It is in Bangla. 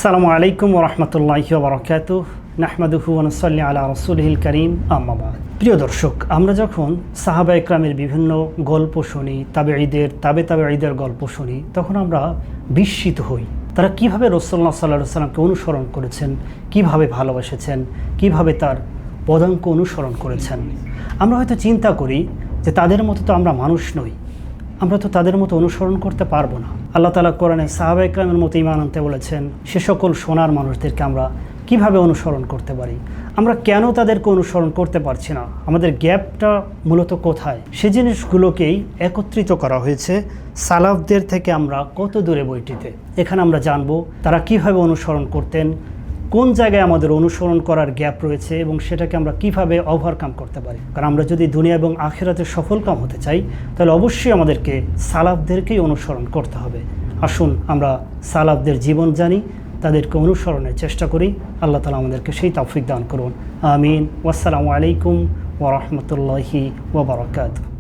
আসসালামু আলাইকুম ওয়া রাহমাতুল্লাহি ওয়া বারাকাতুহু নাহমাদুহু ওয়া নুসাল্লি আলা রাসূলিহিল কারীম আম্মা বাদ। প্রিয় দর্শক, আমরা যখন সাহাবা ইকরামের বিভিন্ন গল্প শুনি, তাবেঈদের গল্প শুনি, তখন আমরা বিস্মিত হই। তারা কিভাবে রাসূলুল্লাহ সাল্লাল্লাহু আলাইহি ওয়াসাল্লামকে অনুসরণ করেছেন, কিভাবে ভালোবেসেছেন, কিভাবে তার পদাঙ্ক অনুসরণ করেছেন। আমরা হয়তো চিন্তা করি যে তাদের মতো তো আমরা মানুষ নই, আমরা তো তাদের মতো অনুসরণ করতে পারবো না। আল্লাহ তাআলা কোরআনে সাহাবা ইকরামের মতো ঈমান আনতে বলেছেন। সে সকল সোনার মানুষদেরকে আমরা কিভাবে অনুসরণ করতে পারি? আমরা কেন তাদেরকে অনুসরণ করতে পারছি না? আমাদের গ্যাপটা মূলত কোথায়? সে জিনিসগুলোকেই একত্রিত করা হয়েছে সালাফদের থেকে আমরা কত দূরে বইটিতে। এখানে আমরা জানবো তারা কিভাবে অনুসরণ করতেন, কোন জায়গায় আমাদের অনুসরণ করার গ্যাপ রয়েছে এবং সেটাকে আমরা কিভাবে ওভারকাম করতে পারি। কারণ আমরা যদি দুনিয়া এবং আখিরাতে সফলকাম হতে চাই, তাহলে অবশ্যই আমাদেরকে সালাফদেরকেই অনুসরণ করতে হবে। আসুন আমরা সালাফদের জীবন জানি, তাদেরকে অনুসরণের চেষ্টা করি। আল্লাহ তাআলা আমাদেরকে সেই তৌফিক দান করুন। আমিন। ওয়াসসালামু আলাইকুম ওয়া রাহমাতুল্লাহি ওয়া বারাকাতুহু।